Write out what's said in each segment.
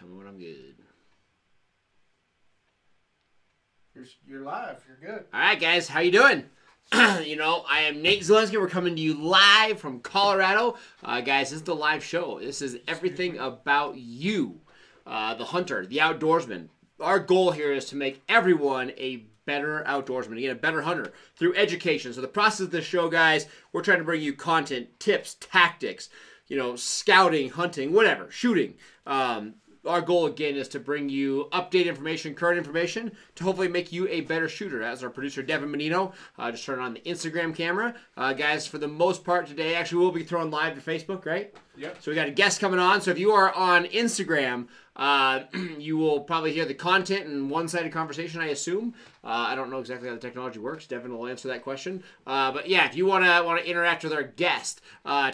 Tell me when I'm good. You're live. You're good. All right, guys. How you doing? I am Nate Zelinsky. We're coming to you live from Colorado. Guys, this is the live show. This is everything about you, the hunter, the outdoorsman. Our goal here is to make everyone a better outdoorsman, again, a better hunter through education. So the process of this show, guys, we're trying to bring you content, tips, tactics, scouting, hunting, whatever, shooting. Our goal, again, is to bring you updated information, current information, to hopefully make you a better shooter. As our producer, Devin Menino, just turned on the Instagram camera. Guys, for the most part today, actually, we'll be throwing live to Facebook, right? Yep. So we got a guest coming on. So if you are on Instagram, you will probably hear the content in one-sided conversation, I assume. I don't know exactly how the technology works. Devin will answer that question. But yeah, if you want to interact with our guest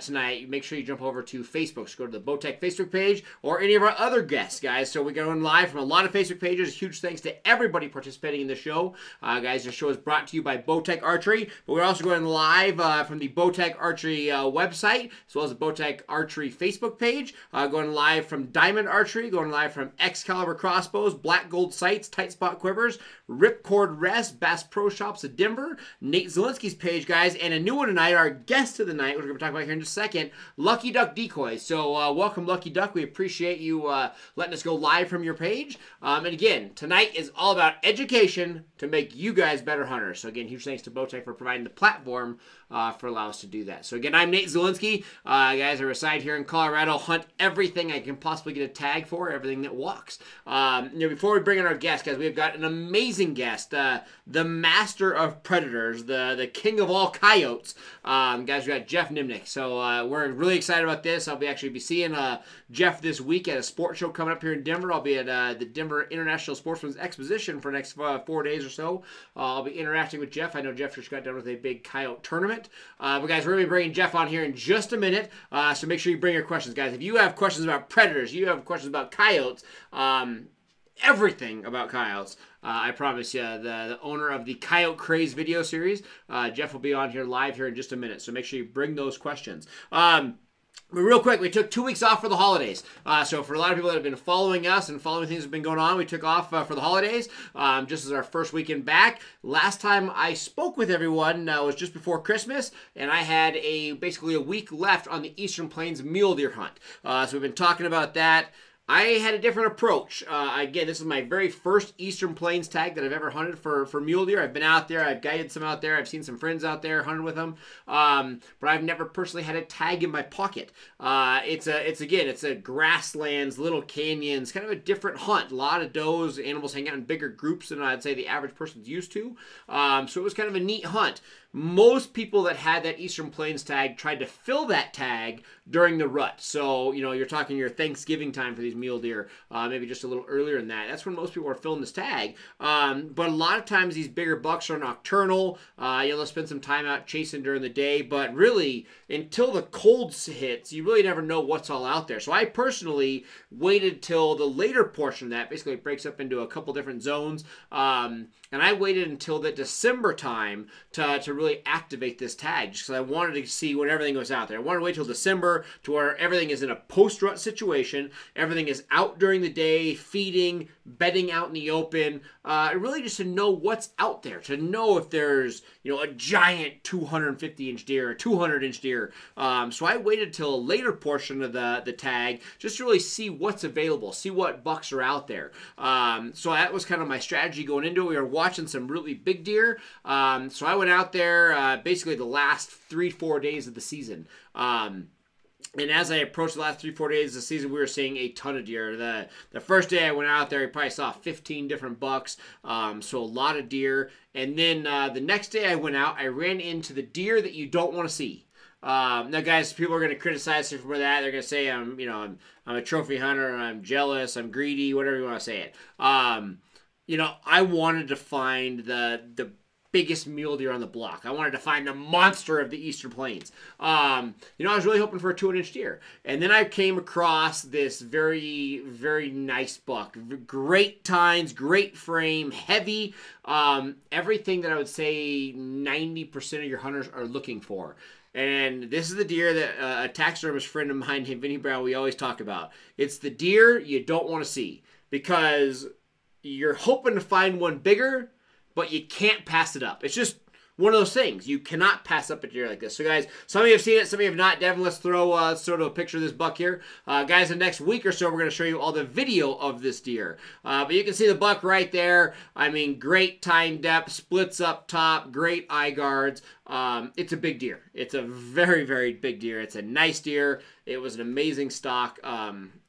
tonight, make sure you jump over to Facebook. So go to the Bowtech Facebook page or any of our other guests, guys. So we're going live from a lot of Facebook pages. Huge thanks to everybody participating in the show. Guys, the show is brought to you by Bowtech Archery, but we're also going live from the Bowtech Archery website, as well as the Bowtech Archery Facebook page. Going live from Diamond Archery, going live from Excalibur Crossbows, Black Gold Sights, Tight Spot Quivers, Ripcord Rest, Bass Pro Shops of Denver, Nate Zelinsky's page, guys, and a new one tonight, our guest of the night, which we're going to talk about here in just a second, Lucky Duck Decoys. So welcome, Lucky Duck. We appreciate you letting us go live from your page. And again, tonight is all about education to make you guys better hunters. So again, huge thanks to Bowtech for providing the platform for allowing us to do that. So again, I'm Nate Zelinsky. Guys, I reside here in Colorado, hunt everything I can possibly get a tag for, everything that walks. Before we bring in our guest, guys, we've got an amazing guest, the master of predators, the king of all coyotes. Guys, we got Jeff Nimnick. So we're really excited about this. I'll actually be seeing Jeff this week at a sports show coming up here in Denver. I'll be at the Denver International Sportsman's Exposition for the next 4 days or so. I'll be interacting with Jeff. I know Jeff just got done with a big coyote tournament. But guys, we're going to be bringing Jeff on here in just a minute. So make sure you bring your questions, guys. If you have questions about predators, you have questions about coyotes, everything about coyotes, I promise you, the owner of the Coyote Craze video series, Jeff, will be on here live here in just a minute. So make sure you bring those questions. But real quick, we took 2 weeks off for the holidays. So for a lot of people that have been following us and following things that have been going on, we took off for the holidays, just as our first weekend back. Last time I spoke with everyone was just before Christmas, and I had basically a week left on the Eastern Plains mule deer hunt. So we've been talking about that. I had a different approach. Again, this is my very first Eastern Plains tag that I've ever hunted for mule deer. I've been out there. I've guided some out there. I've seen some friends out there, hunted with them. But I've never personally had a tag in my pocket. It's a grasslands, little canyons, kind of a different hunt. A lot of does, animals hang out in bigger groups than I'd say the average person's used to. So it was kind of a neat hunt. Most people that had that Eastern Plains tag tried to fill that tag during the rut. So, you're talking your Thanksgiving time for these mule deer, maybe just a little earlier than that. That's when most people are filling this tag. But a lot of times these bigger bucks are nocturnal. They'll spend some time out chasing during the day. But really, until the cold hits, you really never know what's all out there. So I personally waited till the later portion of that. Basically, it breaks up into a couple different zones. And I waited until the December time to really activate this tag, just because I wanted to see when everything was out there. I wanted to wait till December to where everything is in a post-rut situation. Everything is out during the day, feeding, bedding out in the open. Really just to know what's out there, to know if there's, a giant 250-inch deer, a 200-inch deer. So I waited till a later portion of the tag just to really see what's available, see what bucks are out there. So that was kind of my strategy going into it. We were watching some really big deer. So I went out there basically the last 3-4 days of the season. And as I approached the last 3-4 days of the season, we were seeing a ton of deer. The first day I went out there, I probably saw 15 different bucks, so a lot of deer. And then the next day I went out, I ran into the deer that you don't want to see. Now, guys, people are going to criticize me for that. They're going to say I'm a trophy hunter, I'm jealous, I'm greedy, whatever you want to say it. I wanted to find the biggest mule deer on the block. I wanted to find the monster of the Eastern Plains. I was really hoping for a 200-inch deer. And then I came across this very, very nice buck. Great tines, great frame, heavy, everything that I would say 90% of your hunters are looking for. And this is the deer that a taxidermist friend of mine named Vinny Brown, we always talk about. It's the deer you don't want to see because you're hoping to find one bigger, but you can't pass it up. It's just one of those things. You cannot pass up a deer like this. So, guys, some of you have seen it, some of you have not. Devin, let's throw sort of a picture of this buck here. Guys, the next week or so, we're going to show you all the video of this deer. But you can see the buck right there. I mean, great tine depth, splits up top, great eye guards. It's a big deer. It's a very, very big deer. It's a nice deer. It was an amazing stock.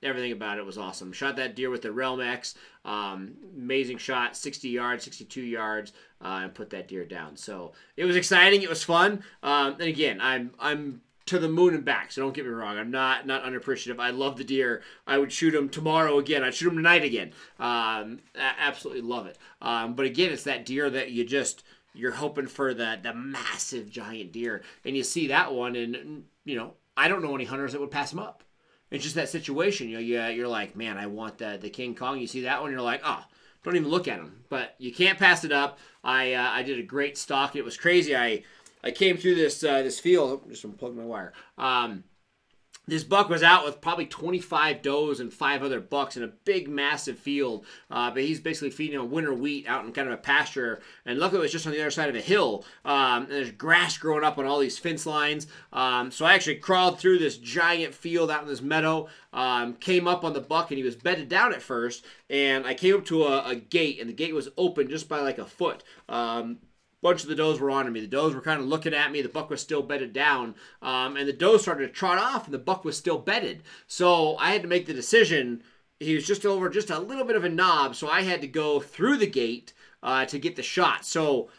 Everything about it was awesome. Shot that deer with the Realm X. Amazing shot, 60 yards, 62 yards, and put that deer down. So it was exciting. It was fun. And again, I'm to the moon and back. So don't get me wrong. I'm not unappreciative. I love the deer. I would shoot him tomorrow again. I'd shoot him tonight again. Absolutely love it. But again, it's that deer that you're hoping for the massive giant deer, and you see that one, and I don't know any hunters that would pass him up. It's just that situation. You're like, man, I want the King Kong. You see that one, you're like, oh, don't even look at him. But you can't pass it up. I did a great stalk. It was crazy. I came through this field. I'm just unplugging my wire. This buck was out with probably 25 does and 5 other bucks in a big, massive field. But he's basically feeding on winter wheat out in kind of a pasture. And luckily, it was just on the other side of a hill. And there's grass growing up on all these fence lines. So I actually crawled through this giant field out in this meadow. Came up on the buck, and he was bedded down at first. And I came up to a gate, and the gate was open just by like a foot. Bunch of the does were on me. The does were kind of looking at me. The buck was still bedded down. And the does started to trot off, and the buck was still bedded. So I had to make the decision. He was just over just a little bit of a knob, so I had to go through the gate to get the shot. So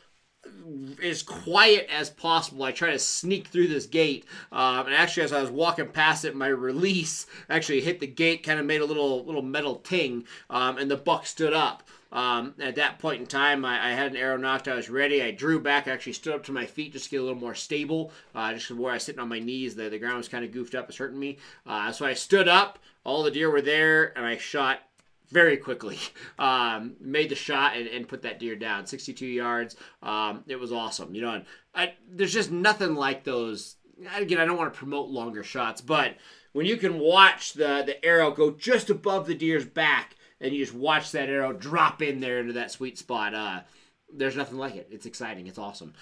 as quiet as possible, I try to sneak through this gate. And actually, as I was walking past it, my release actually hit the gate, kind of made a little metal ting, and the buck stood up. At that point in time, I had an arrow knocked. I was ready. I drew back. I actually stood up to my feet just to get a little more stable. Just where I was sitting on my knees, the ground was kind of goofed up. It was hurting me. So I stood up. All the deer were there, and I shot very quickly. Made the shot and put that deer down. 62 yards. It was awesome. And there's just nothing like those. Again, I don't want to promote longer shots, but when you can watch the arrow go just above the deer's back, and you just watch that arrow drop in there into that sweet spot. There's nothing like it. It's exciting. It's awesome.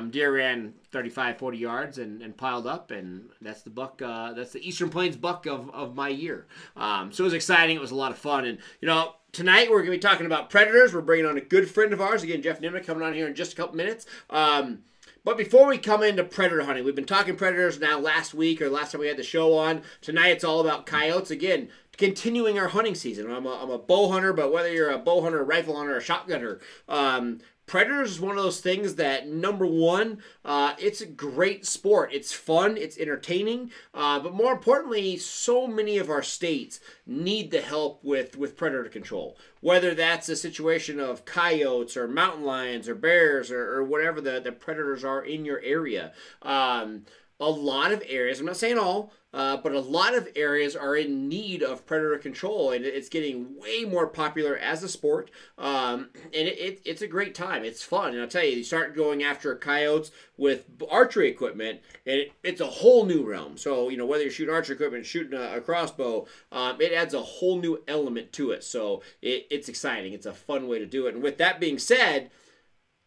Deer ran 35, 40 yards and piled up, and that's the buck. That's the Eastern Plains buck of my year. So it was exciting. It was a lot of fun. And, tonight we're going to be talking about predators. We're bringing on a good friend of ours. Again, Jeff Nimnick coming on here in just a couple minutes. But before we come into predator hunting, we've been talking predators now last week or last time we had the show on. Tonight it's all about coyotes. Again, continuing our hunting season. I'm a bow hunter, but whether you're a bow hunter, a rifle hunter, a shotgunner, predators is one of those things that, number one, it's a great sport. It's fun. It's entertaining. But more importantly, so many of our states need the help with predator control. Whether that's a situation of coyotes or mountain lions or bears or whatever the predators are in your area. A lot of areas, I'm not saying all, but a lot of areas are in need of predator control, and it's getting way more popular as a sport, and it's a great time. It's fun, and I'll tell you start going after coyotes with archery equipment, and it's a whole new realm. So, whether you're shooting archery equipment, shooting a crossbow, it adds a whole new element to it, so it's exciting. It's a fun way to do it, and with that being said,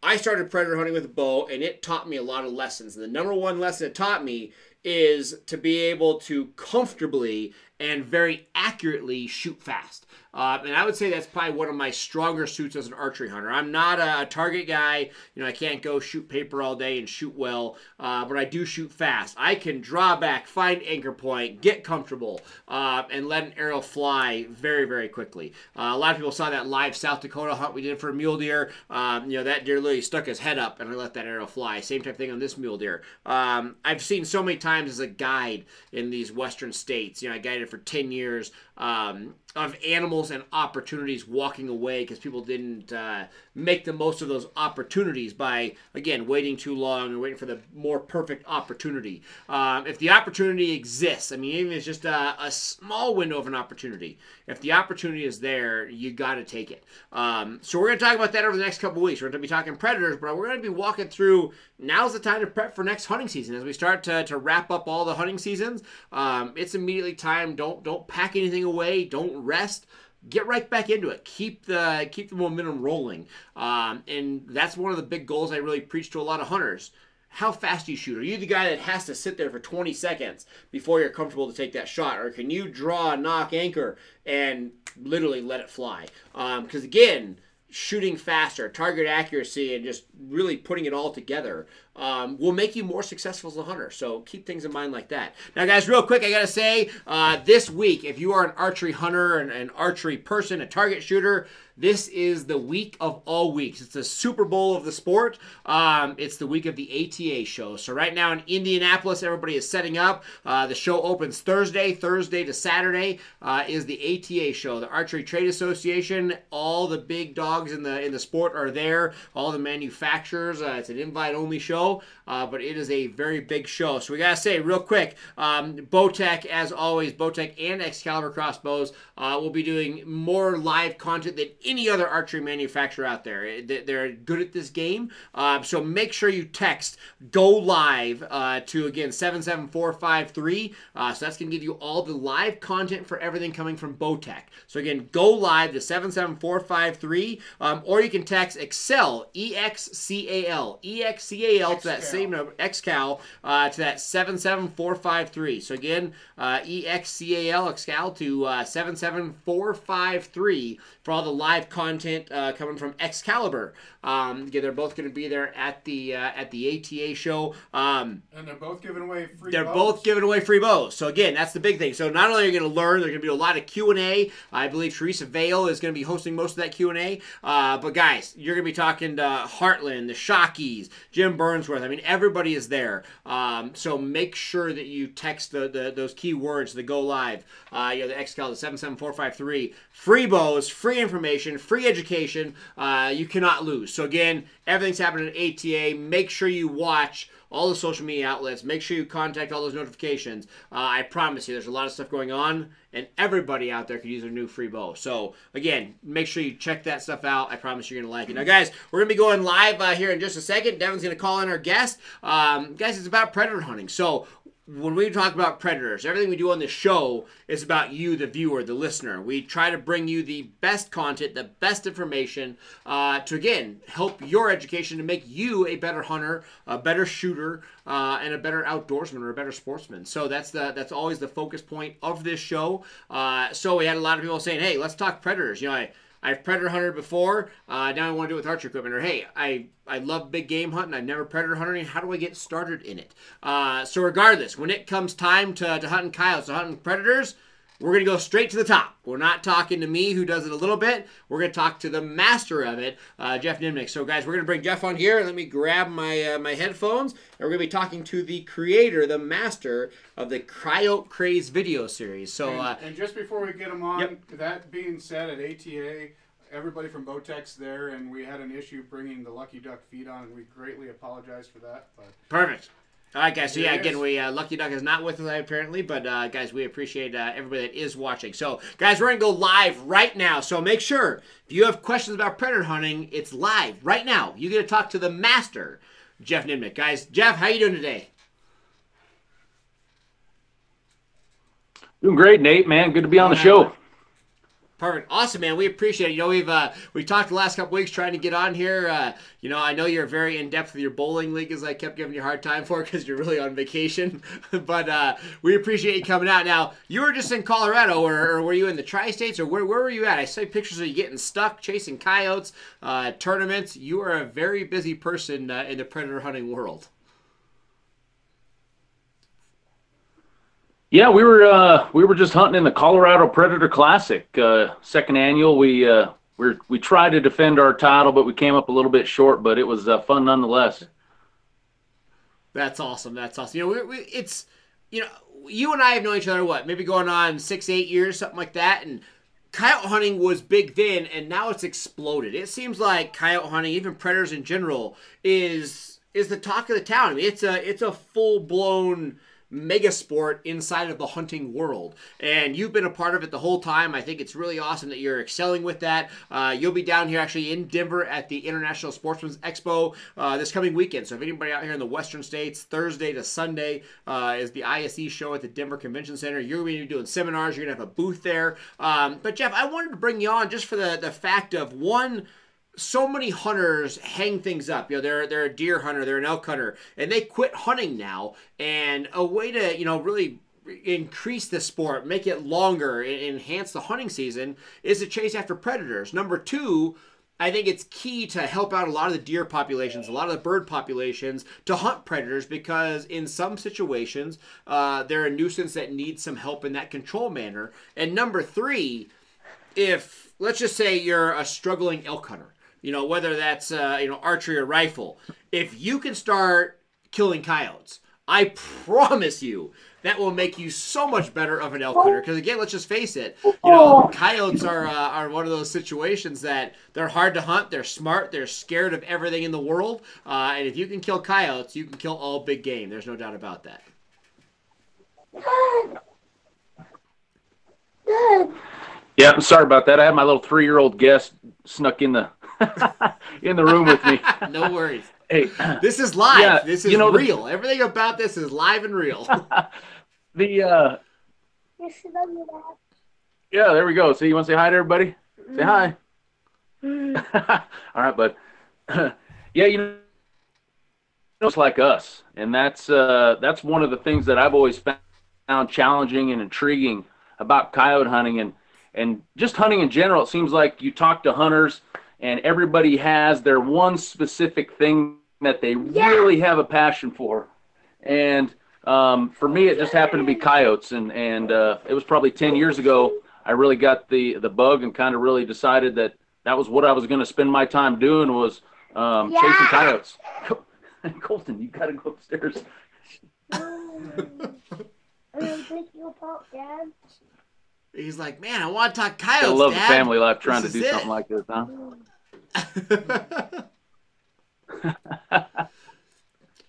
I started predator hunting with a bow, and it taught me a lot of lessons. And the number one lesson it taught me is to be able to comfortably and very accurately shoot fast. And I would say that's probably one of my stronger suits as an archery hunter. I'm not a target guy. I can't go shoot paper all day and shoot well, but I do shoot fast. I can draw back, find anchor point, get comfortable, and let an arrow fly very, very quickly. A lot of people saw that live South Dakota hunt we did for a mule deer. That deer literally stuck his head up and I let that arrow fly. Same type of thing on this mule deer. I've seen so many times as a guide in these western states. I guided for 10 years of animals kills and opportunities walking away because people didn't make the most of those opportunities by, again, waiting too long or waiting for the more perfect opportunity. If the opportunity exists, I mean, even if it's just a small window of an opportunity, if the opportunity is there, you got to take it. So we're going to talk about that over the next couple weeks. We're going to be talking predators, but we're going to be walking through, now's the time to prep for next hunting season. As we start to wrap up all the hunting seasons, it's immediately time. Don't pack anything away. Don't rest. Get right back into it. Keep the momentum rolling. And that's one of the big goals I really preach to a lot of hunters. How fast do you shoot? Are you the guy that has to sit there for 20 seconds before you're comfortable to take that shot? Or can you draw a knock anchor and literally let it fly? Because again, shooting faster, target accuracy, and just really putting it all together will make you more successful as a hunter. So keep things in mind like that. Now, guys, real quick, I got to say, this week, if you are an archery hunter, an archery person, a target shooter, this is the week of all weeks. It's the Super Bowl of the sport. It's the week of the ATA show. So right now in Indianapolis, everybody is setting up. The show opens Thursday to Saturday is the ATA show, the Archery Trade Association. All the big dogs in the sport are there. All the manufacturers. It's an invite-only show, but it is a very big show. So we gotta say real quick, Bowtech, as always, Bowtech and Excalibur crossbows will be doing more live content than any other archery manufacturer out there. They're good at this game. So make sure you text "Go Live" to, again, 77453. So that's going to give you all the live content for everything coming from Bowtech. So again, "Go Live" to 77453. Or you can text Excel, EXCAL, to that same number, XCAL, to that 77453. So again, EXCAL, XCAL to 77453 for all the live content coming from Excalibur. Yeah, they're both going to be there at the ATA show. And they're both giving away free bows. They're both giving away free bows. So again, that's the big thing. So not only are you going to learn, there's going to be a lot of Q&A. I believe Teresa Vale is going to be hosting most of that Q&A. But guys, you're going to be talking to Heartland, the Shockeys, Jim Burnsworth. I mean, everybody is there. So make sure that you text those key words, the "Go Live." The Excalibur, 77453. Free bows, free information, free education. You cannot lose. So again, everything's happening at ATA. Make sure you watch all the social media outlets. Make sure you contact all those notifications. I promise you, there's a lot of stuff going on, and everybody out there could use a new free bow. So again, make sure you check that stuff out. I promise you're going to like it. Now, guys, we're going to be going live here in just a second. Devin's going to call in our guest. Guys, it's about predator hunting. So when we talk about predators, everything we do on this show is about you, the viewer, the listener. We try to bring you the best content, the best information to, again, help your education to make you a better hunter, a better shooter, and a better outdoorsman or a better sportsman. So that's always the focus point of this show. So we had a lot of people saying, hey, let's talk predators. You know, I've predator hunted before. Now I want to do it with archery equipment. Or, hey, I love big game hunting. I've never predator hunted. How do I get started in it? So regardless, when it comes time to hunting coyotes, to hunting predators, we're going to go straight to the top. We're not talking to me, who does it a little bit. We're going to talk to the master of it, Jeff Nimnick. So, guys, we're going to bring Jeff on here. Let me grab my my headphones. And we're going to be talking to the creator, the master of the Coyote Craze video series. So, and just before we get him on, yep. That being said, at ATA, everybody from Bowtech's there, and we had an issue bringing the Lucky Duck feed on, and we greatly apologize for that. But perfect. All right, guys. So, yeah, again, Lucky Duck is not with us, apparently. But, guys, we appreciate everybody that is watching. So, guys, we're going to go live right now. So, make sure, if you have questions about predator hunting, it's live right now. You get to talk to the master, Jeff Nimnick. Guys, Jeff, how you doing today? Doing great, Nate, man. Good to be on the show. Perfect. Awesome, man. We appreciate it. You know, we've talked the last couple weeks trying to get on here. You know, I know you're very in-depth with your bowling league, as I kept giving you a hard time for, because you're really on vacation. But we appreciate you coming out. Now, you were just in Colorado, or were you in the Tri-States, or where were you at? I saw pictures of you getting stuck, chasing coyotes, tournaments. You are a very busy person in the predator hunting world. Yeah, we were just hunting in the Colorado Predator Classic, second annual. We tried to defend our title, but we came up a little bit short. But it was fun nonetheless. That's awesome. That's awesome. You know, you know, you and I have known each other maybe going on 6-8 years, something like that, and coyote hunting was big then, and now it's exploded. It seems like coyote hunting, even predators in general, is the talk of the town. I mean, it's a full blown mega sport inside of the hunting world, and you've been a part of it the whole time. I think it's really awesome that you're excelling with that. You'll be down here actually in Denver at the International Sportsman's Expo this coming weekend. So if anybody out here in the Western States, Thursday to Sunday is the ISE show at the Denver Convention Center. You're going to be doing seminars. You're going to have a booth there. But Jeff, I wanted to bring you on just for the fact of one. So many hunters hang things up. You know, they're a deer hunter, they're an elk hunter, and they quit hunting now. And a way to, you know, really increase the sport, make it longer, enhance the hunting season is to chase after predators. Number two, I think it's key to help out a lot of the deer populations, a lot of the bird populations to hunt predators, because in some situations, they're a nuisance that needs some help in that control manner. And number three, if, let's just say you're a struggling elk hunter, you know, whether that's, archery or rifle, if you can start killing coyotes, I promise you that will make you so much better of an elk hunter. Because again, let's just face it, you know, coyotes are one of those situations that they're hard to hunt. They're smart. They're scared of everything in the world. And if you can kill coyotes, you can kill all big game. There's no doubt about that. Yeah, I'm sorry about that. I had my little 3-year-old guest snuck in the in the room with me. No worries. Hey, this is live. Yeah, this is real. Everything about this is live and real. Yeah, there we go. See, you want to say hi to everybody? Say hi. All right, bud. Yeah, you know, it's like us, and that's one of the things that I've always found challenging and intriguing about coyote hunting and just hunting in general. It seems like you talk to hunters, and everybody has their one specific thing that they really have a passion for. And for me, it just happened to be coyotes. And it was probably 10 years ago, I really got the bug and kind of really decided that was what I was going to spend my time doing, was chasing coyotes. Colton, you got to go upstairs. He's like, man, I want to talk coyotes, I love Dad. the family life trying to do something like this, huh?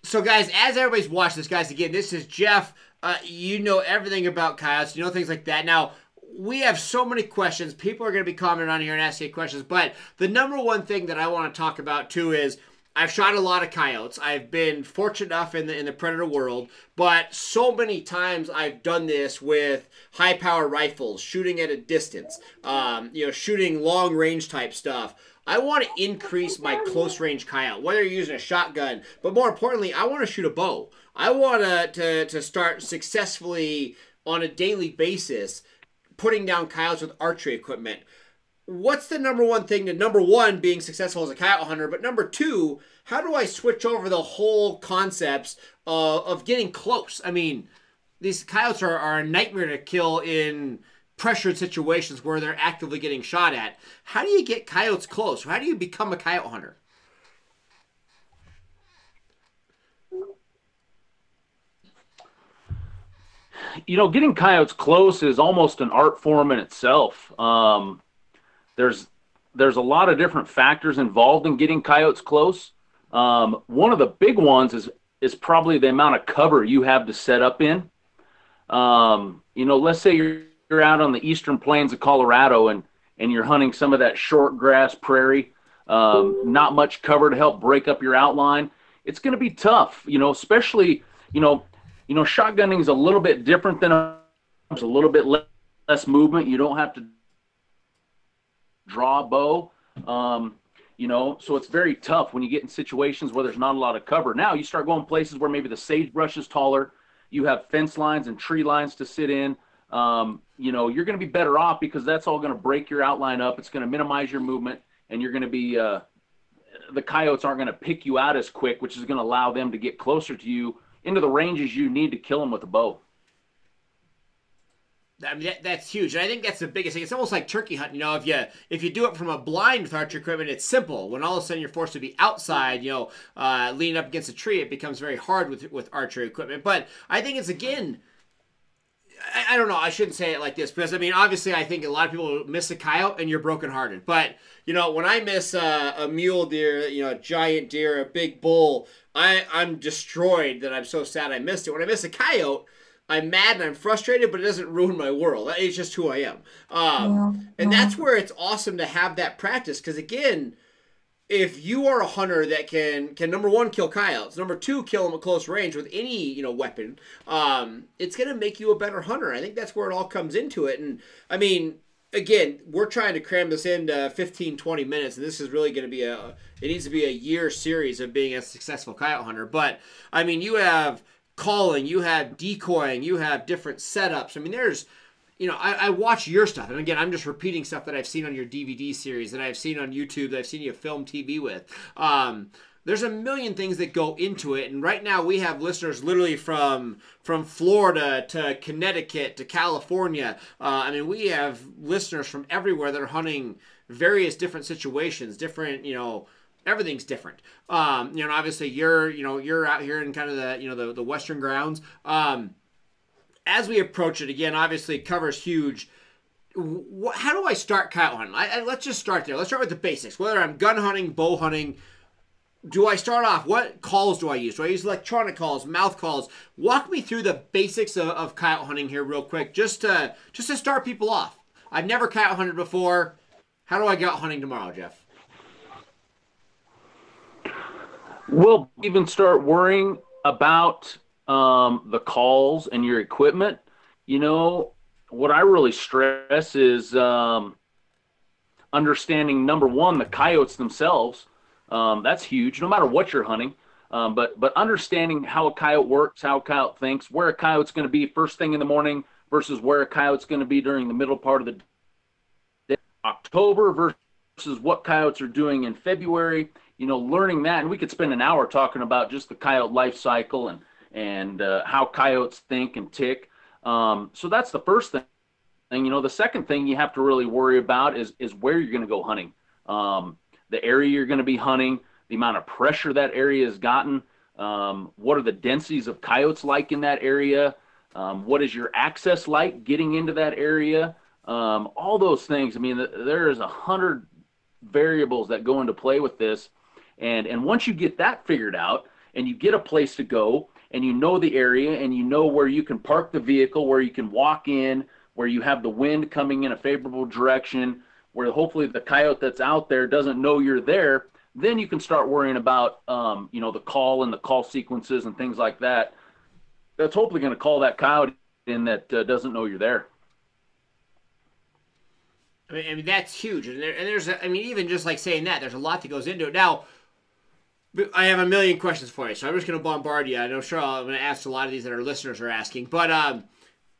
So, guys, as everybody's watching this, guys, again, this is Jeff. You know everything about coyotes. You know things like that. Now, we have so many questions. People are going to be commenting on here and asking questions. But the number one thing that I want to talk about, too, is I've shot a lot of coyotes. I've been fortunate enough in the predator world, but so many times I've done this with high power rifles, shooting at a distance, shooting long range type stuff. I want to increase my close range coyote, whether you're using a shotgun, but more importantly, I want to shoot a bow. I want to start successfully on a daily basis putting down coyotes with archery equipment. What's the number one thing to, number one, being successful as a coyote hunter, but number two, how do I switch over the whole concepts of getting close? I mean, these coyotes are a nightmare to kill in pressured situations where they're actively getting shot at. How do you get coyotes close? How do you become a coyote hunter? You know, getting coyotes close is almost an art form in itself. There's a lot of different factors involved in getting coyotes close. One of the big ones is probably the amount of cover you have to set up in. Let's say you're out on the eastern plains of Colorado and you're hunting some of that short grass prairie, not much cover to help break up your outline. It's going to be tough, especially, shotgunning is a little bit different than a little bit less movement. You don't have to draw a bow, so it's very tough when you get in situations where there's not a lot of cover. Now you start going places where maybe the sagebrush is taller, you have fence lines and tree lines to sit in. You're going to be better off because that's all going to break your outline up. It's going to minimize your movement, and you're going to be the coyotes aren't going to pick you out as quick, which is going to allow them to get closer to you into the ranges you need to kill them with a bow. I mean, that's huge. And I think that's the biggest thing. It's almost like turkey hunting. If you do it from a blind with archery equipment, it's simple. When all of a sudden you're forced to be outside, leaning up against a tree, it becomes very hard with archery equipment. But I think it's, again, I don't know. I shouldn't say it like this because I mean, obviously, I think a lot of people miss a coyote and you're brokenhearted. But you know, when I miss a mule deer, you know, a giant deer, a big bull, I'm destroyed. That I'm so sad I missed it. When I miss a coyote, I'm mad and I'm frustrated, but it doesn't ruin my world. It's just who I am. And that's where it's awesome to have that practice because again, if you are a hunter that can number one kill coyotes, number two kill them at close range with any weapon, it's gonna make you a better hunter. I think that's where it all comes into it. And I mean, again, we're trying to cram this into 15, 20 minutes, and this is really gonna be it needs to be a year series of being a successful coyote hunter. But I mean, you have calling, you have decoying, you have different setups. I mean, there's I watch your stuff, and again, I'm just repeating stuff that I've seen on your DVD series, that I've seen on YouTube, that I've seen you film TV with. There's a million things that go into it, and right now we have listeners literally from Florida to Connecticut to California. I mean, we have listeners from everywhere that are hunting various different situations, different, everything's different. Obviously you're out here in kind of the western grounds. As we approach it, again, obviously cover's huge. How do I start coyote hunting? Let's just start there. Let's start with the basics. Whether I'm gun hunting, bow hunting, do I start off? What calls do I use? Do I use electronic calls, mouth calls? Walk me through the basics of coyote hunting here real quick, just to start people off. I've never coyote hunted before. How do I go out hunting tomorrow, Jeff? We'll even start worrying about the calls and your equipment. What I really stress is understanding, number one, the coyotes themselves. That's huge, no matter what you're hunting. But understanding how a coyote works, how a coyote thinks, where a coyote's going to be first thing in the morning versus where a coyote's going to be during the middle part of the day, October versus what coyotes are doing in February. Learning that, and we could spend an hour talking about just the coyote life cycle and how coyotes think and tick. So that's the first thing. The second thing you have to really worry about is where you're going to go hunting. The area you're going to be hunting, the amount of pressure that area has gotten, what are the densities of coyotes like in that area, what is your access like getting into that area, all those things. I mean, there is 100 variables that go into play with this. And once you get that figured out and you get a place to go and you know the area and you know where you can park the vehicle, where you can walk in, where you have the wind coming in a favorable direction, where hopefully the coyote that's out there doesn't know you're there, then you can start worrying about, the call and the call sequences and things like that. That's hopefully going to call that coyote in that doesn't know you're there. I mean that's huge. And there's, even just like saying that, there's a lot that goes into it. Now, I have a million questions for you, so I'm just going to bombard you. I'm sure I'm going to ask a lot of these that our listeners are asking. But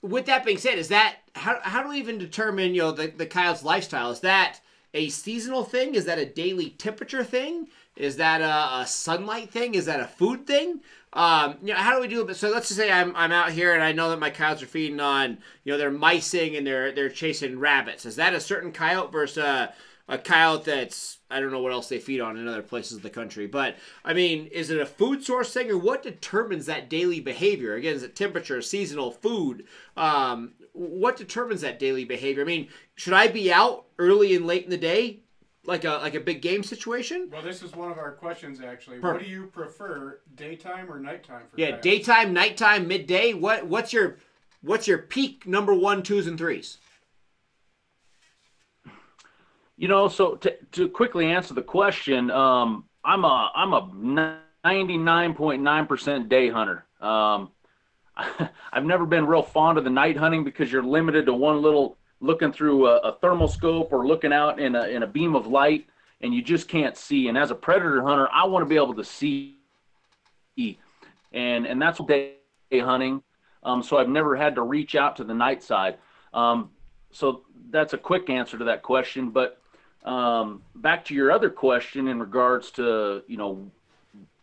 with that being said, is that how do we even determine the coyote's lifestyle? Is that a seasonal thing? Is that a daily temperature thing? Is that a sunlight thing? Is that a food thing? How do we do it? So let's just say I'm out here and I know that my coyotes are feeding on they're micing and they're chasing rabbits. Is that a certain coyote versus a coyote that's, I don't know what else they feed on in other places of the country. But, is it a food source thing, or what determines that daily behavior? Again, is it temperature, seasonal, food? What determines that daily behavior? Should I be out early and late in the day, like a big game situation? Well, this is one of our questions, actually. Perfect. What do you prefer, daytime or nighttime for Yeah, coyotes? daytime, nighttime, midday. What's your peak number 1, 2s, and 3s? So to quickly answer the question, I'm a 99.9% day hunter. I've never been real fond of the night hunting because you're limited to one little looking through a thermal scope or looking out in a beam of light, and you just can't see. And as a predator hunter, I want to be able to see, and that's day hunting. So I've never had to reach out to the night side. So that's a quick answer to that question, but. Back to your other question in regards to,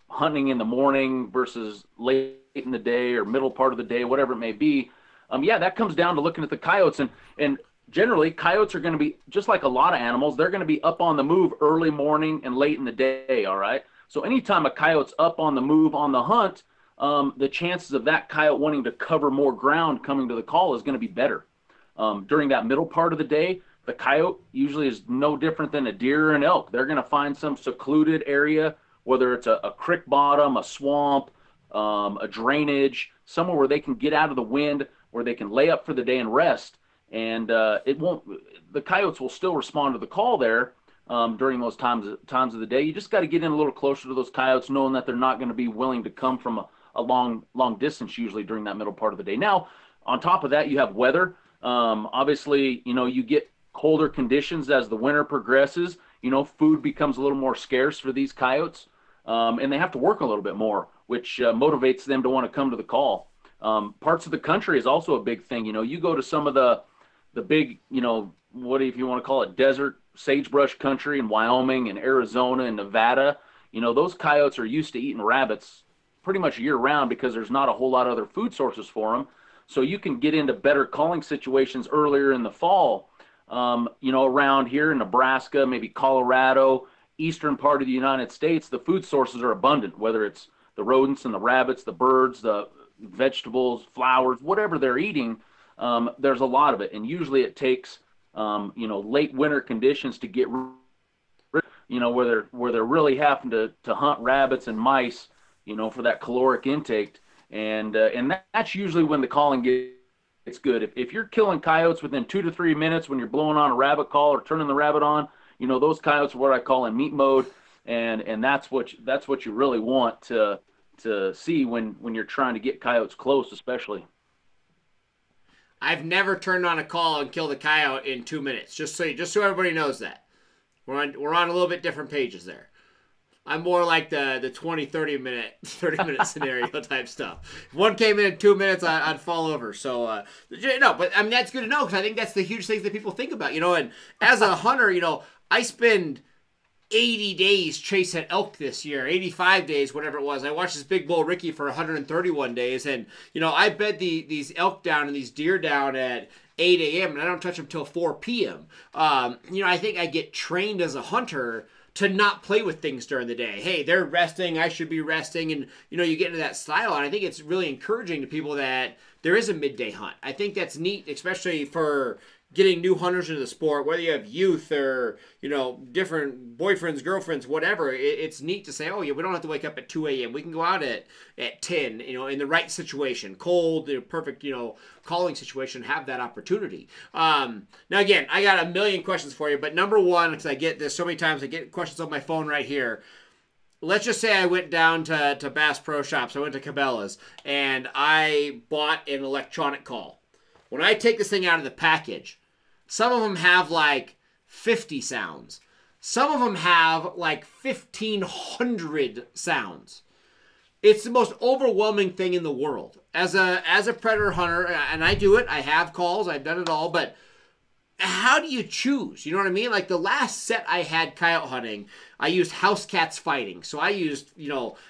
hunting in the morning versus late in the day or middle part of the day, whatever it may be. That comes down to looking at the coyotes, and generally coyotes are going to be just like a lot of animals. They're going to be up on the move early morning and late in the day. All right. So anytime a coyote's up on the move on the hunt, the chances of that coyote wanting to cover more ground coming to the call is going to be better. During that middle part of the day, the coyote usually is no different than a deer or an elk. They're going to find some secluded area, whether it's a creek bottom, a swamp, a drainage, somewhere where they can get out of the wind, where they can lay up for the day and rest. And the coyotes will still respond to the call there during those times of the day. You just got to get in a little closer to those coyotes, knowing that they're not going to be willing to come from a long distance usually during that middle part of the day. Now, on top of that, you have weather. Obviously, you get colder conditions as the winter progresses. Food becomes a little more scarce for these coyotes, and they have to work a little bit more, which motivates them to want to come to the call. Parts of the country is also a big thing. You go to some of the big, what if you want to call it, desert sagebrush country in Wyoming and Arizona and Nevada. Those coyotes are used to eating rabbits pretty much year round because there's not a whole lot of other food sources for them. So you can get into better calling situations earlier in the fall. Around here in Nebraska, maybe Colorado, eastern part of the United States, the food sources are abundant, whether it's the rodents and the rabbits, the birds, the vegetables, flowers, whatever they're eating, there's a lot of it. And usually it takes, late winter conditions to get rid, where they're really having to hunt rabbits and mice, for that caloric intake. And that's usually when the calling gets good. If you're killing coyotes within 2 to 3 minutes when you're blowing on a rabbit call or turning the rabbit on, those coyotes are what I call in meat mode. And that's what you really want to see when you're trying to get coyotes close, especially. I've never turned on a call and killed a coyote in 2 minutes. Just so everybody knows that. We're on a little bit different pages there. I'm more like the 30 minute scenario type stuff. If one came in 2 minutes, I'd fall over. So no, but I mean that's good to know because I think that's the huge things that people think about. And as a hunter, I spend 80 days chasing elk this year, 85 days, whatever it was. I watched this big bull Ricky for 131 days, and I bed these elk down and these deer down at 8 a.m. and I don't touch them till 4 p.m. I think I get trained as a hunter to not play with things during the day. Hey, they're resting, I should be resting, and you get into that style, and I think it's really encouraging to people that there is a midday hunt. I think that's neat, especially for getting new hunters into the sport, whether you have youth or, different boyfriends, girlfriends, whatever. It's neat to say, oh, yeah, we don't have to wake up at 2 a.m. We can go out at 10, in the right situation, cold, perfect, calling situation, have that opportunity. Now, again, I got a million questions for you, but number one, because I get this so many times, I get questions on my phone right here. Let's just say I went down to Bass Pro Shops. I went to Cabela's, and I bought an electronic call. When I take this thing out of the package, some of them have like 50 sounds. Some of them have like 1,500 sounds. It's the most overwhelming thing in the world. As a predator hunter, and I do it, I have calls, I've done it all, but how do you choose? You know what I mean? Like the last set I had coyote hunting, I used house cats fighting. So I used,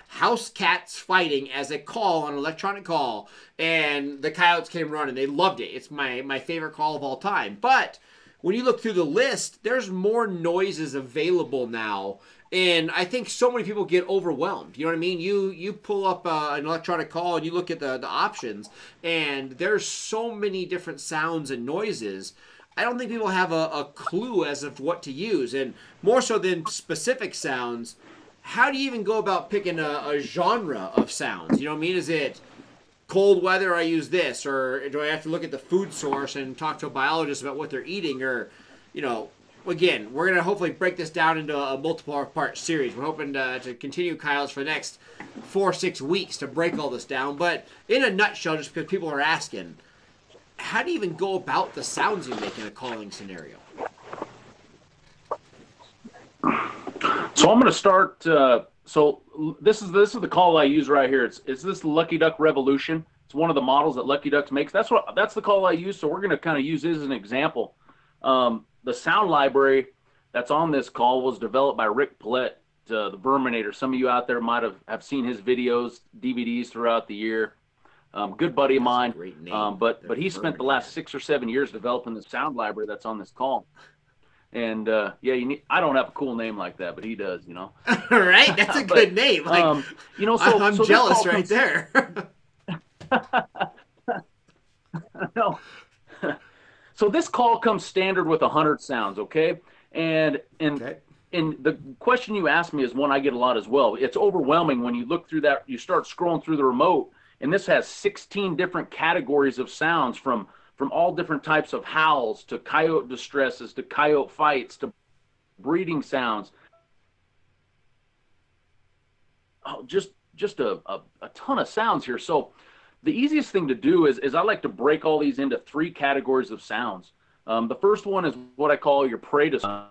house cats fighting as a call, an electronic call, and the coyotes came running. They loved it. It's my favorite call of all time. But when you look through the list, there's more noises available now. And I think so many people get overwhelmed. You know what I mean? You pull up an electronic call and you look at the options, and there's so many different sounds and noises. I don't think people have a clue as of what to use. And more so than specific sounds, how do you even go about picking a genre of sounds? You know what I mean? Is it cold weather, I use this? Or do I have to look at the food source and talk to a biologist about what they're eating? Or, again, we're going to hopefully break this down into a multiple-part series. We're hoping to continue coyotes for the next 4-6 weeks to break all this down. But in a nutshell, just because people are asking, how do you even go about the sounds you make in a calling scenario? So I'm going to start. So this is the call I use right here. It's this Lucky Duck Revolution. It's one of the models that Lucky Ducks makes. That's the call I use. So we're going to kind of use this as an example. The sound library that's on this call was developed by Rick Paulette, the Verminator. Some of you out there might have seen his videos, DVDs throughout the year. Good buddy of mine, but he spent the last 6 or 7 years developing the sound library that's on this call. And yeah, I don't have a cool name like that, but he does, you know. Right? That's a good name. Like, you know, so I'm so this jealous call right comes. there. No. So this call comes standard with 100 sounds, okay? And and Okay. and the question you asked me is one I get a lot as well. It's overwhelming when you look through that. You start scrolling through the remote, and this has 16 different categories of sounds from all different types of howls to coyote distresses to coyote fights to breeding sounds. Oh, just a ton of sounds here. So the easiest thing to do is I like to break all these into three categories of sounds. The first one is what I call your prey to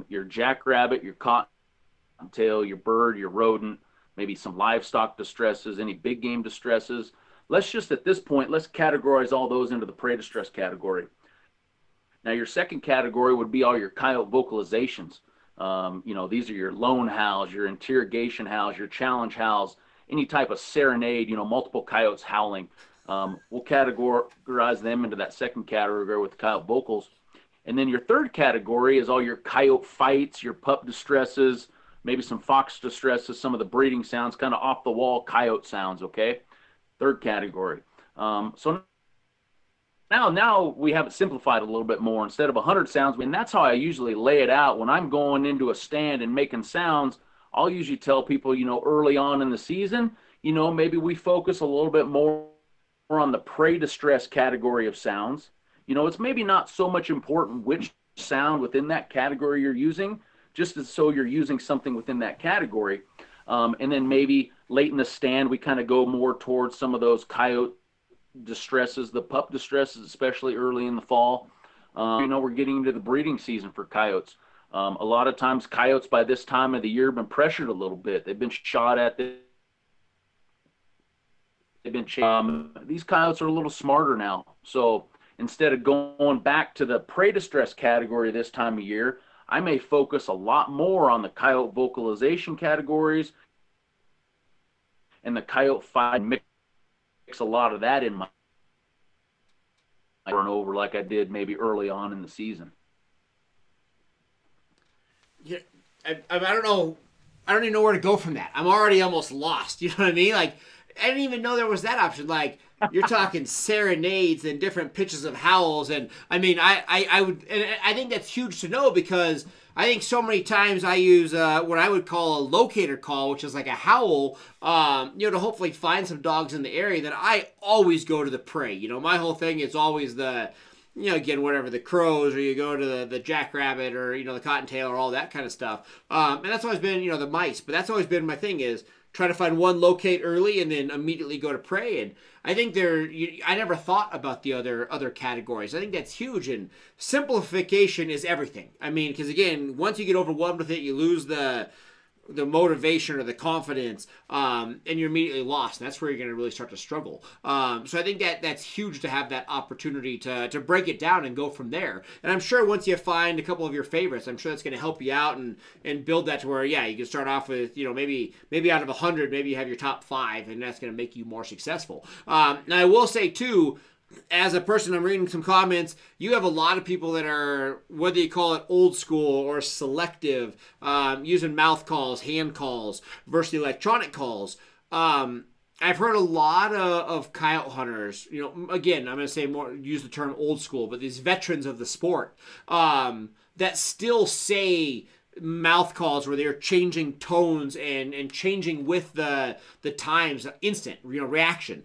your jackrabbit, your cottontail, your bird, your rodent, maybe some livestock distresses, any big game distresses. Let's just at this point, let's categorize all those into the prey distress category. Now, your second category would be all your coyote vocalizations. You know, these are your lone howls, your interrogation howls, your challenge howls, any type of serenade, you know, multiple coyotes howling. We'll categorize them into that second category with coyote vocals. And then your third category is all your coyote fights, your pup distresses, maybe some fox distresses, some of the breeding sounds, kind of off the wall coyote sounds, okay? Third category. So now we have it simplified a little bit more. Instead of 100 sounds, and that's how I usually lay it out. When I'm going into a stand and making sounds, I'll usually tell people, you know, early on in the season, you know, maybe we focus a little bit more on the prey distress category of sounds. You know, it's maybe not so much important which sound within that category you're using, just as so you're using something within that category. And then maybe late in the stand, we kind of go more towards some of those coyote distresses, the pup distresses, especially early in the fall. You know, we're getting into the breeding season for coyotes. A lot of times coyotes by this time of the year have been pressured a little bit. They've been shot at. These coyotes are a little smarter now. So instead of going back to the prey distress category this time of year, I may focus a lot more on the coyote vocalization categories and the coyote fight, mix a lot of that in my over and over like I did maybe early on in the season. Yeah, I don't know. I don't even know where to go from that. I'm already almost lost. You know what I mean? Like, I didn't even know there was that option. Like, you're talking serenades and different pitches of howls, and I mean, I would, and I think that's huge to know because I think so many times I use what I would call a locator call, which is like a howl, you know, to hopefully find some dogs in the area. That I always go to the prey. You know, my whole thing is always the, you know, again, whatever, the crows, or you go to the jackrabbit, or, you know, the cottontail, or all that kind of stuff. And that's always been, you know, the mice. But that's always been my thing is try to find one locate early and then immediately go to prey. And I think I never thought about the other categories. I think that's huge. And simplification is everything. I mean, because again, once you get overwhelmed with it, you lose the motivation or the confidence, and you're immediately lost. And that's where you're going to really start to struggle. So I think that's huge to have that opportunity to break it down and go from there. And I'm sure once you find a couple of your favorites, I'm sure that's going to help you out and build that to where, yeah, you can start off with, you know, maybe out of 100, maybe you have your top 5, and that's going to make you more successful. Now I will say too, as a person, I'm reading some comments, you have a lot of people that are, whether you call it old school or selective, using mouth calls, hand calls versus the electronic calls. I've heard a lot of coyote hunters, you know, again, I'm going to say more, use the term old school, but these veterans of the sport, that still say mouth calls where they're changing tones and changing with the times, instant, you know, reaction.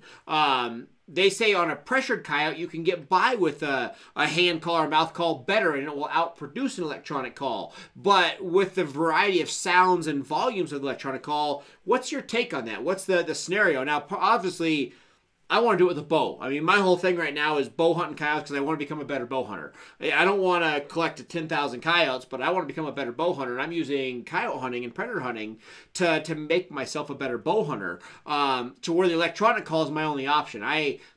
They say on a pressured coyote, you can get by with a hand call or mouth call better, and it will outproduce an electronic call. But with the variety of sounds and volumes of the electronic call, what's your take on that? What's the scenario? Now, obviously, I want to do it with a bow. I mean, my whole thing right now is bow hunting coyotes because I want to become a better bow hunter. I don't want to collect 10,000 coyotes, but I want to become a better bow hunter. And I'm using coyote hunting and predator hunting to make myself a better bow hunter, to where the electronic call is my only option.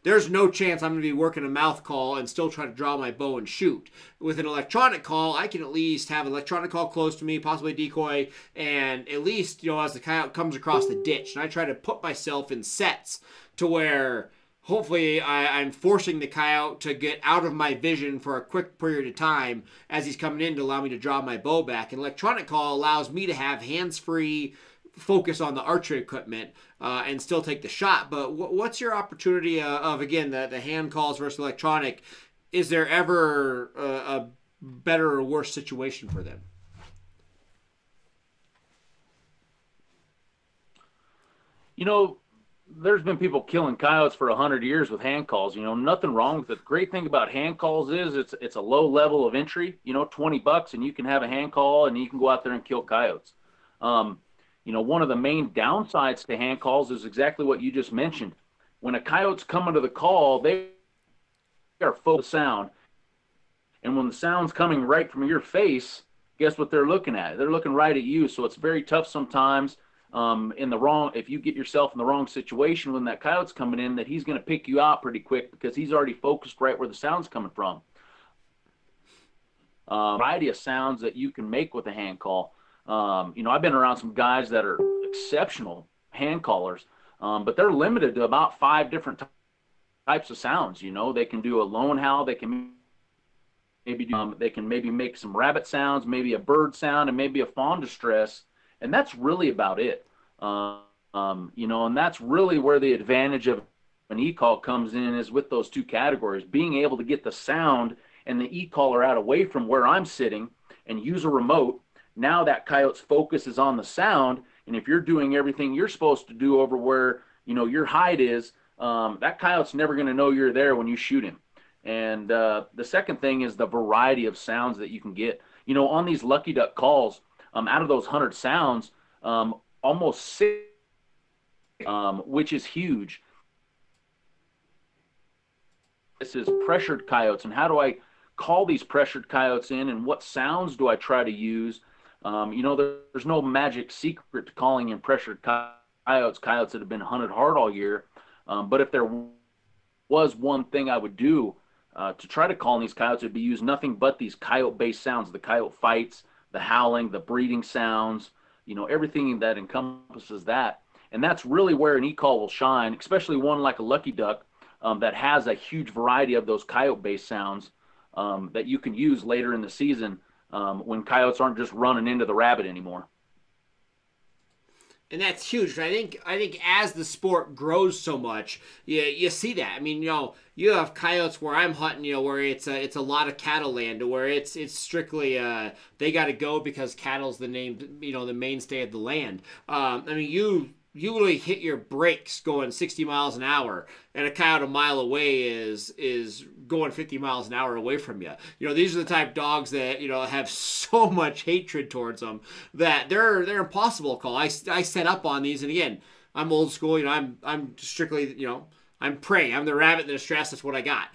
There's no chance I'm going to be working a mouth call and still try to draw my bow and shoot. With an electronic call, I can at least have an electronic call close to me, possibly a decoy, and at least, you know, as the coyote comes across the ditch, and I try to put myself in sets to where hopefully I'm forcing the coyote to get out of my vision for a quick period of time as he's coming in to allow me to draw my bow back. An electronic call allows me to have hands-free focus on the archery equipment and still take the shot. But what's your opportunity of, again, the hand calls versus electronic? Is there ever a better or worse situation for them? You know, there's been people killing coyotes for 100 years with hand calls. You know, nothing wrong with it. The great thing about hand calls is it's a low level of entry. You know, $20 and you can have a hand call and you can go out there and kill coyotes. You know, one of the main downsides to hand calls is exactly what you just mentioned. When a coyote's coming to the call, they are focused on sound. And when the sound's coming right from your face, guess what they're looking at? They're looking right at you. So it's very tough sometimes if you get yourself in the wrong situation when that coyote's coming in, that he's going to pick you out pretty quick because he's already focused right where the sound's coming from. Variety of sounds that you can make with a hand call. You know, I've been around some guys that are exceptional hand callers, but they're limited to about 5 different types of sounds. You know, they can do a lone howl, they can maybe make some rabbit sounds, maybe a bird sound, and maybe a fawn distress, and that's really about it. You know, and that's really where the advantage of an e-call comes in, is with those 2 categories, being able to get the sound and the e-caller out away from where I'm sitting and use a remote. Now that coyote's focus is on the sound, and if you're doing everything you're supposed to do over where, you know, your hide is, that coyote's never going to know you're there when you shoot him. And the second thing is the variety of sounds that you can get. You know, on these Lucky Duck calls, out of those 100 sounds, almost 6, which is huge. This is pressured coyotes, and how do I call these pressured coyotes in, and what sounds do I try to use? You know, there's no magic secret to calling in pressured coyotes that have been hunted hard all year. But if there was one thing I would do to try to call in these coyotes, it'd be use nothing but these coyote-based sounds, the coyote fights, the howling, the breeding sounds, you know, everything that encompasses that. And that's really where an e-call will shine, especially one like a Lucky Duck that has a huge variety of those coyote-based sounds that you can use later in the season when coyotes aren't just running into the rabbit anymore. And that's huge. I think as the sport grows so much, you see that. I mean, you know, you have coyotes where I'm hunting, you know, where it's a lot of cattle land, where it's strictly they got to go because cattle's the mainstay of the land. I mean, you literally hit your brakes going 60 miles an hour, and a coyote a mile away is going 50 miles an hour away from you. You know, these are the type of dogs that, you know, have so much hatred towards them that they're impossible to call. I set up on these, and again, I'm old school. You know, I'm strictly, you know, I'm prey. I'm the rabbit in the distress. That's what I got.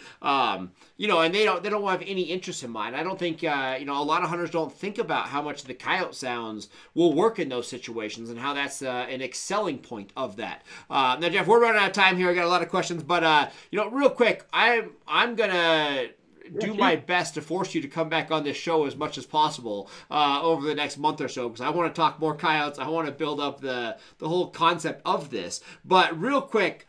You know, and they don't have any interest in mine. I don't think, you know, a lot of hunters don't think about how much the coyote sounds will work in those situations and how that's an excelling point of that. Now, Jeff, we're running out of time here. I got a lot of questions, but you know, real quick, I'm gonna do my best to force you to come back on this show as much as possible over the next month or so, because I want to talk more coyotes. I want to build up the whole concept of this. But real quick,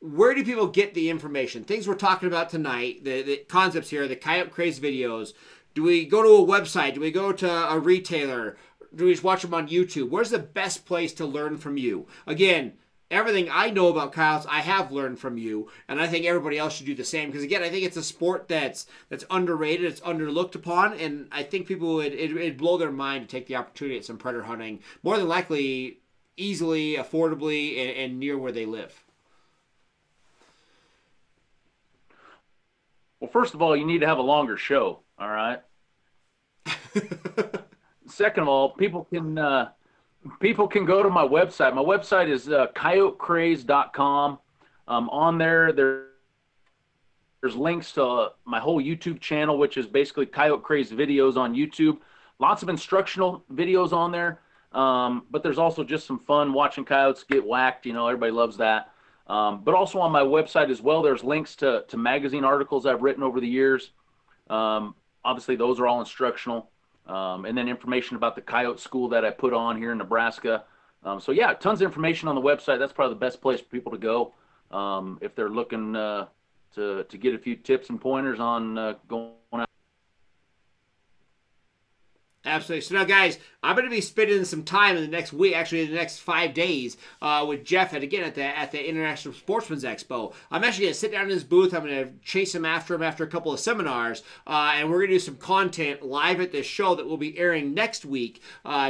where do people get the information? Things we're talking about tonight, the concepts here, the Coyote Craze videos. Do we go to a website? Do we go to a retailer? Do we just watch them on YouTube? Where's the best place to learn from you? Again, everything I know about coyotes, I have learned from you, and I think everybody else should do the same. Because again, I think it's a sport that's underrated, it's underlooked upon, and I think people it'd blow their mind to take the opportunity at some predator hunting, more than likely, easily, affordably, and near where they live. Well, first of all, you need to have a longer show, all right? Second of all, people can go to my website. My website is coyotecraze.com. On there's links to my whole YouTube channel, which is basically Coyote Craze videos on YouTube. Lots of instructional videos on there, but there's also just some fun watching coyotes get whacked. You know, everybody loves that. But also on my website as well, there's links to magazine articles I've written over the years. Obviously, those are all instructional. And then information about the coyote school that I put on here in Nebraska. So yeah, tons of information on the website. That's probably the best place for people to go. if they're looking to get a few tips and pointers on going out. Absolutely. So now, guys, I'm going to be spending some time in the next week, actually in the next 5 days, with Jeff, and again at the International Sportsman's Expo. I'm actually going to sit down in his booth. I'm going to chase him after a couple of seminars, and we're going to do some content live at this show that will be airing next week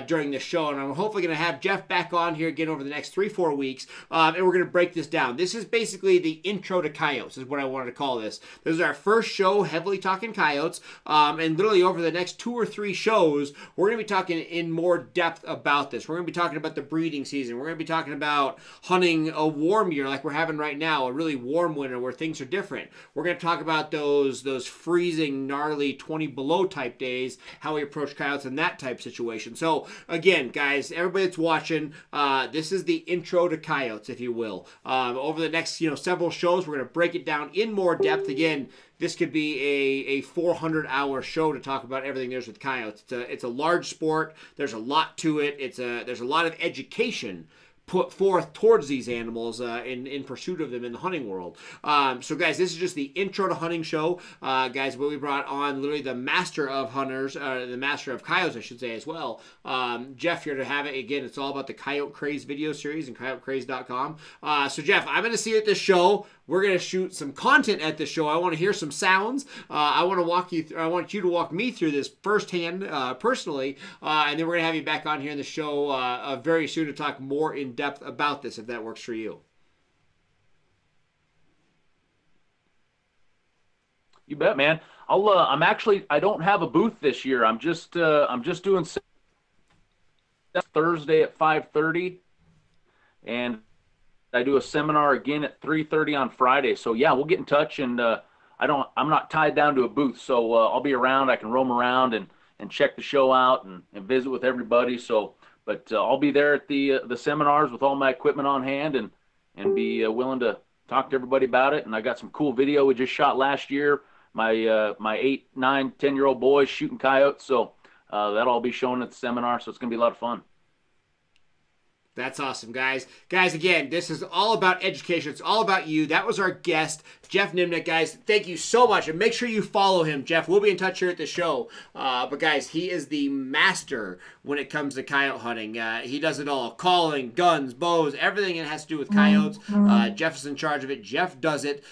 during the show. And I'm hopefully going to have Jeff back on here again over the next 3-4 weeks, and we're going to break this down. This is basically the intro to coyotes, is what I wanted to call this. This is our first show heavily talking coyotes, and literally over the next 2 or 3 shows, we're going to be talking in more depth about this. We're going to be talking about the breeding season. We're going to be talking about hunting a warm year like we're having right now, a really warm winter where things are different. We're going to talk about those freezing, gnarly 20 below type days, how we approach coyotes in that type situation. So again, guys, everybody that's watching, this is the intro to coyotes, if you will. Over the next several shows, we're going to break it down in more depth. Again, this could be a 400-hour show to talk about everything there's with coyotes. It's a large sport. There's a lot to it. There's a lot of education put forth towards these animals in pursuit of them in the hunting world. So guys, this is just the intro to hunting show. Guys, we brought on literally the master of hunters, the master of coyotes, I should say, as well. Jeff here to have it. Again, it's all about the Coyote Craze video series and coyotecraze.com. So Jeff, I'm going to see you at this show. We're going to shoot some content at this show. I want to hear some sounds. I want you to walk me through this firsthand, personally, and then we're going to have you back on here in the show very soon to talk more in depth about this, if that works for you. You bet, man. I don't have a booth this year. I'm just doing Thursday at 5:30, and I do a seminar again at 3:30 on Friday. So yeah, we'll get in touch, and I'm not tied down to a booth, so I'll be around. I can roam around and check the show out and visit with everybody. So, but I'll be there at the seminars with all my equipment on hand and be willing to talk to everybody about it. And I got some cool video we just shot last year. My 8, 9, 10-year-old boys shooting coyotes. So that'll all be shown at the seminar. So it's gonna be a lot of fun. That's awesome, guys. Guys, again, this is all about education. It's all about you. That was our guest, Jeff Nimnick. Guys, thank you so much. And make sure you follow him, Jeff. We'll be in touch here at the show. But, guys, he is the master when it comes to coyote hunting. He does it all. Calling, guns, bows, everything that has to do with coyotes. Jeff is in charge of it. Jeff does it.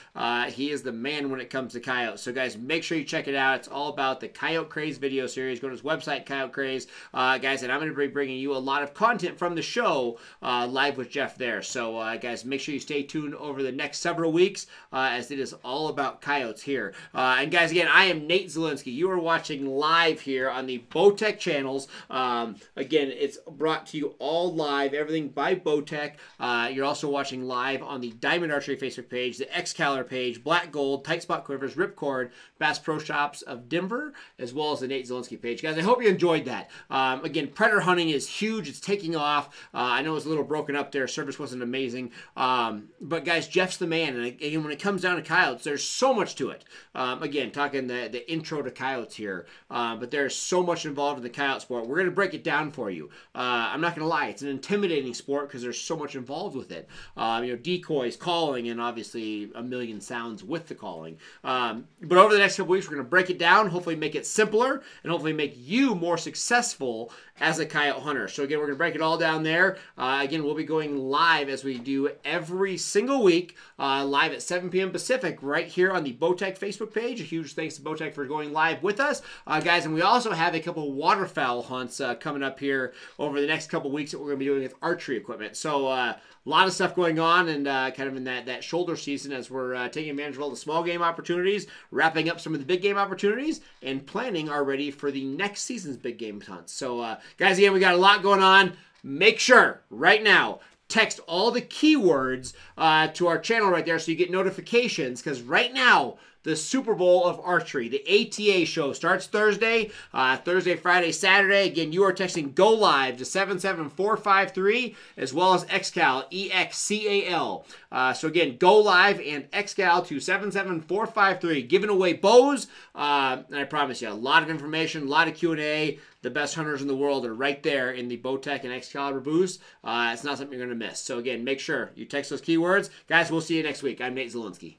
He is the man when it comes to coyotes. So, guys, make sure you check it out. It's all about the Coyote Craze video series. Go to his website, Coyote Craze. Guys, and I'm going to be bringing you a lot of content from the show live with Jeff there. So, guys, make sure you stay tuned over the next several weeks as it is all about coyotes here. And, guys, again, I am Nate Zelinsky. You are watching live here on the Bowtech channels. Again, it's brought to you all live, everything by Bowtech. You're also watching live on the Diamond Archery Facebook page, the Excalibur page, Black Gold, Tight Spot Quivers, Ripcord, Bass Pro Shops of Denver, as well as the Nate Zelinsky page. Guys, I hope you enjoyed that. Again, predator hunting is huge. It's taking off. I know it was a little broken up there. Service wasn't amazing. But, guys, Jeff's the man. And, again, when it comes down to coyotes, there's so much to it. Again, talking the intro to coyotes here. But there's so much involved in the coyote sport. We're going to break it down for you. I'm not going to lie. It's an intimidating sport because there's so much involved with it. Decoys, calling, and obviously a million sounds with the calling. But over the next couple weeks, we're going to break it down, hopefully make it simpler, and hopefully make you more successful as a coyote hunter. So, again, we're going to break it all down there. Again, we'll be going live as we do every single week, live at 7 p.m. Pacific, right here on the Bowtech Facebook page. A huge thanks to Bowtech for going live with us. Guys, and we also have a couple waterfowl hunts coming up here over the next couple weeks that we're going to be doing with archery equipment. So, a lot of stuff going on, and kind of in that shoulder season as we're taking advantage of all the small game opportunities, wrapping up some of the big game opportunities, and planning already for the next season's big game hunts. So, guys, again, we got a lot going on. Make sure right now, text all the keywords to our channel right there so you get notifications, because right now, the Super Bowl of archery. The ATA show starts Thursday, Friday, Saturday. Again, you are texting GO LIVE to 77453 as well as XCAL, EXCAL. So again, GO LIVE and XCAL to 77453. Giving away bows, and I promise you, a lot of information, a lot of Q&A. The best hunters in the world are right there in the Bowtech and Excalibur booths. It's not something you're going to miss. So again, make sure you text those keywords. Guys, we'll see you next week. I'm Nate Zelinsky.